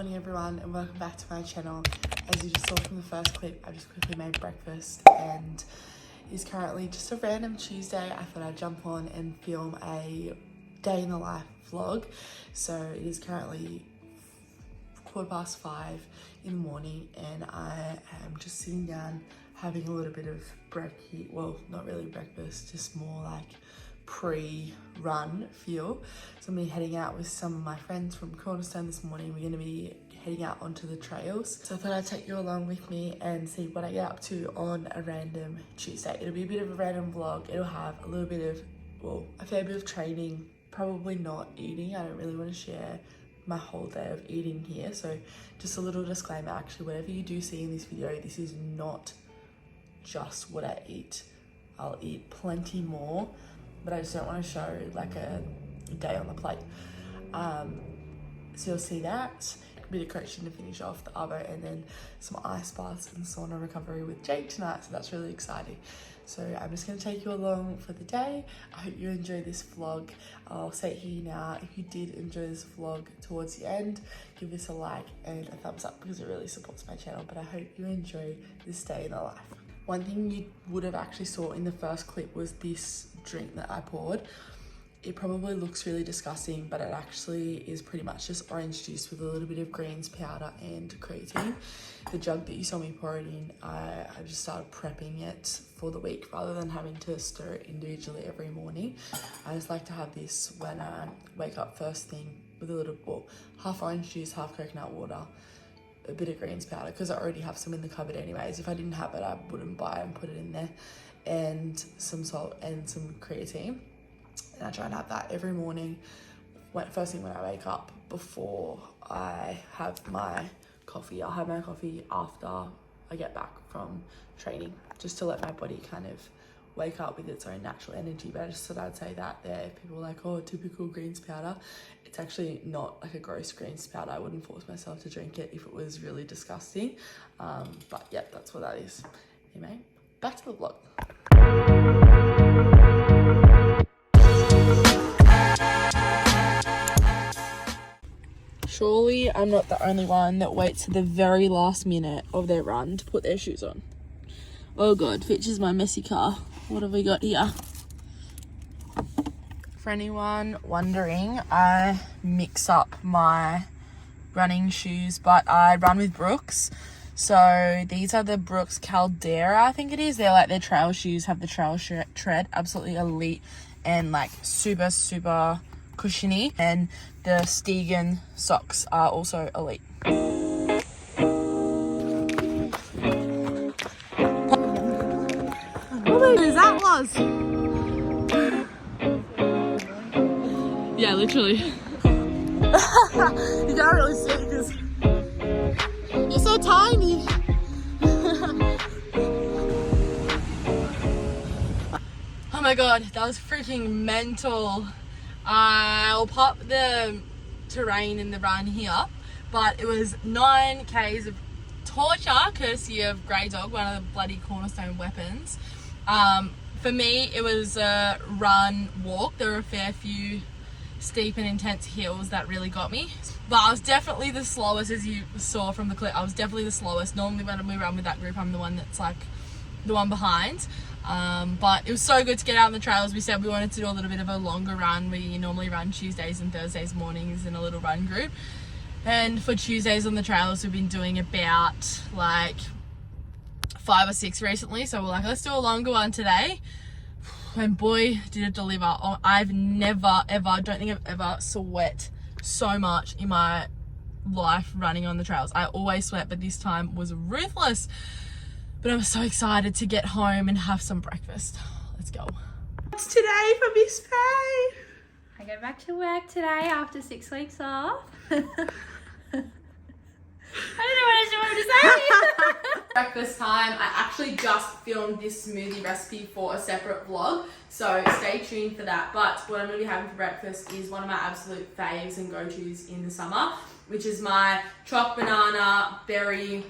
morning everyone and welcome back to my channel. As you just saw from the first clip, I just quickly made breakfast and it's currently just a random Tuesday. I thought I'd jump on and film a day in the life vlog. So it is currently 5:15 in the morning and I am just sitting down having a little bit of brekkie, well not really breakfast, just more like pre-run feel. So I'm gonna be heading out with some of my friends from Cornerstone this morning. We're gonna be heading out onto the trails. So I thought I'd take you along with me and see what I get up to on a random Tuesday. It'll be a bit of a random vlog. It'll have a little bit of, well, a fair bit of training, probably not eating. I don't really want to share my whole day of eating here. So just a little disclaimer, actually, whatever you do see in this video, this is not just what I eat. I'll eat plenty more, but I just don't want to show like a day on the plate. So you'll see that, a bit of coaching to finish off the arvo, and then some ice baths and sauna recovery with Jake tonight, so that's really exciting. So I'm just going to take you along for the day. I hope you enjoy this vlog. I'll say it here now, if you did enjoy this vlog towards the end, give this a like and a thumbs up because it really supports my channel. But I hope you enjoy this day in the life. One thing you would have actually saw in the first clip was this drink that I poured. It probably looks really disgusting, but it actually is pretty much just orange juice with a little bit of greens powder and creatine. The jug that you saw me pour it in, I just started prepping it for the week rather than having to stir it individually every morning. I just like to have this when I wake up first thing with a little, well, half orange juice, half coconut water, a bit of greens powder, because I already have some in the cupboard anyways. If I didn't have it, I wouldn't buy and put it in there, and some salt and some creatine. And I try and have that every morning, first thing when I wake up, before I have my coffee. I'll have my coffee after I get back from training, just to let my body kind of wake up with its own natural energy. But I just thought I'd say that there. People are like, oh, typical greens powder. It's actually not like a gross greens powder. I wouldn't force myself to drink it if it was really disgusting. But yeah, that's what that is. Anyway, back to the vlog. Surely I'm not the only one that waits to the very last minute of their run to put their shoes on. Oh God, features my messy car. What have we got here? For anyone wondering, I mix up my running shoes, but I run with Brooks. So these are the Brooks Caldera, I think it is. They're like their trail shoes, have the trail tread, absolutely elite and like super, super cushiony. And the Stegen socks are also elite. How big that was? Yeah, literally. You can't really see it because you're so tiny. Oh my God, that was freaking mental. I'll pop the terrain in the run here, but it was 9 Ks of torture courtesy of Grey Dog, one of the bloody Cornerstone weapons. For me, it was a run walk. There were a fair few steep and intense hills that really got me, but I was definitely the slowest, as you saw from the clip. I was definitely the slowest. Normally when we run with that group, I'm the one that's like the one behind. But it was so good to get out on the trails. We said we wanted to do a little bit of a longer run. We normally run Tuesdays and Thursdays mornings in a little run group, and for Tuesdays on the trails we've been doing about like 5 or 6 recently, so we're like, let's do a longer one today. And boy, did it deliver. I've never ever, don't think I've ever sweat so much in my life running on the trails. I always sweat, but this time was ruthless. But I'm so excited to get home and have some breakfast. Let's go. What's today for Miss Faye? I go back to work today after 6 weeks off. I don't know what else you want me to say. Breakfast time. I actually just filmed this smoothie recipe for a separate vlog, so stay tuned for that. But what I'm going to be having for breakfast is one of my absolute faves and go-tos in the summer, which is my choc banana berry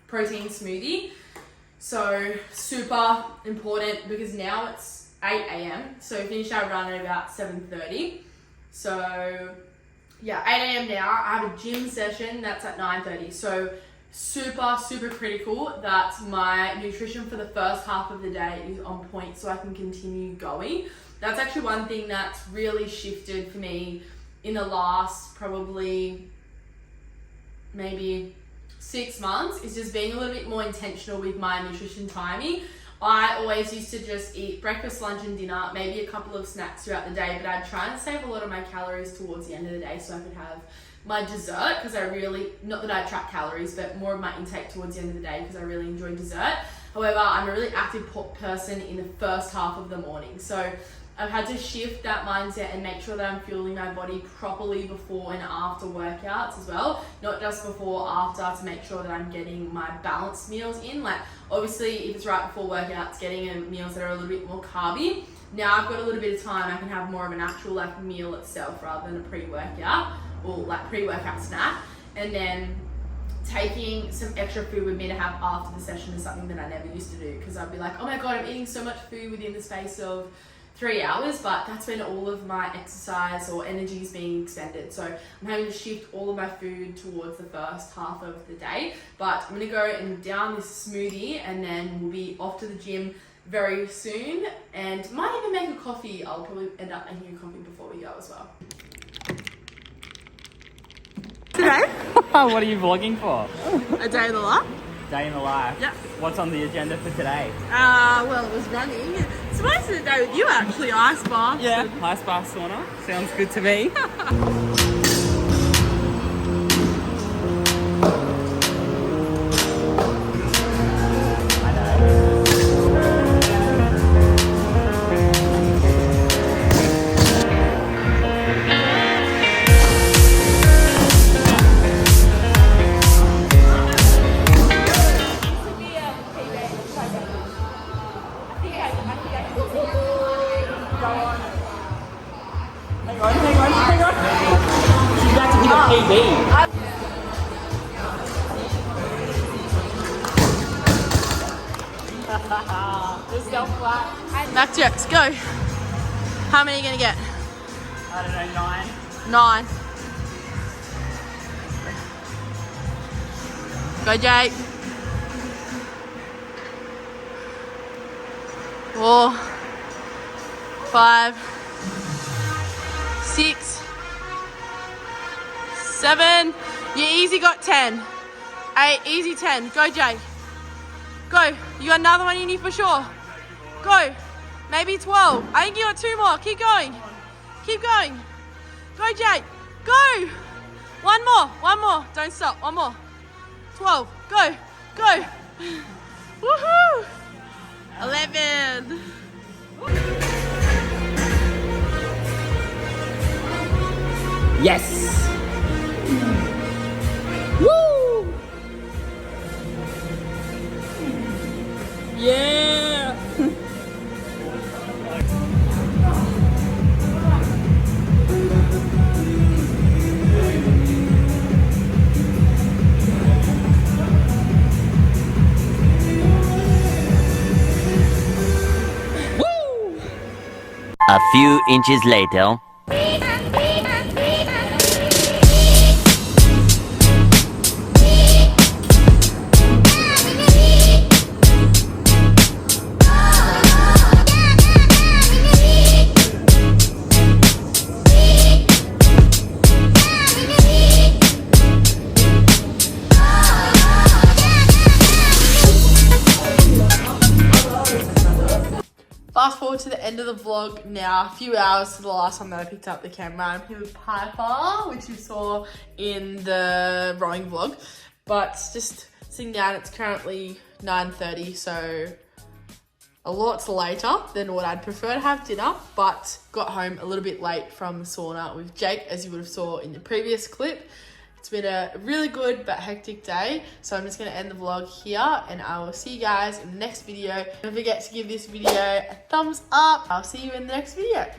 protein smoothie. So super important because now it's 8 AM. So we finished our run at about 7:30. So 8 a.m. now. I have a gym session that's at 9:30. So super critical that my nutrition for the first half of the day is on point so I can continue going. That's actually one thing that's really shifted for me in the last probably maybe 6 months, is just being a little bit more intentional with my nutrition timing. I always used to just eat breakfast, lunch and dinner, maybe a couple of snacks throughout the day, but I'd try and save a lot of my calories towards the end of the day so I could have my dessert, because I really, not that I track calories, but more of my intake towards the end of the day because I really enjoy dessert. However, I'm a really active person in the first half of the morning. So I've had to shift that mindset and make sure that I'm fueling my body properly before and after workouts as well. Not just before or after, to make sure that I'm getting my balanced meals in. Like obviously if it's right before workouts, getting meals that are a little bit more carby. Now I've got a little bit of time, I can have more of an actual like meal itself rather than a pre-workout or like pre-workout snack. And then taking some extra food with me to have after the session is something that I never used to do, because I'd be like, oh my God, I'm eating so much food within the space of 3 hours, but that's when all of my exercise or energy is being expended. So I'm having to shift all of my food towards the first half of the day. But I'm gonna go and down this smoothie and then we'll be off to the gym very soon, and might even make a coffee. I'll probably end up making a coffee before we go as well. Today, What are you vlogging for? a day in the life. Day in the life. Yeah. What's on the agenda for today? Well, it was running. It's supposed to day with you actually, ice bath. Yeah, ice bath sauna. Sounds good to me. Hang on. She's about to hit a PB. Just go flat. Back jets, go. How many are you gonna get? I don't know, 9. 9. Go, Jake. 4, 5, 6, 7. You easy got 10. 8, easy 10. Go, Jake. Go. You got another one you need for sure. Go. Maybe 12. I think you got 2 more. Keep going. Keep going. Go, Jake. Go. One more. Don't stop. One more. 12. Go. Go. Woohoo. 11. Yes! Woo. Yeah! A few inches later. Fast forward to the end of the vlog now, a few hours to the last time that I picked up the camera. I'm here with Piper, which you saw in the rowing vlog. But just sitting down, it's currently 9:30, so a lot later than what I'd prefer to have dinner, but got home a little bit late from the sauna with Jake, as you would have saw in the previous clip. It's been a really good but hectic day, so I'm just going to end the vlog here, and I will see you guys in the next video. Don't forget to give this video a thumbs up. I'll see you in the next video.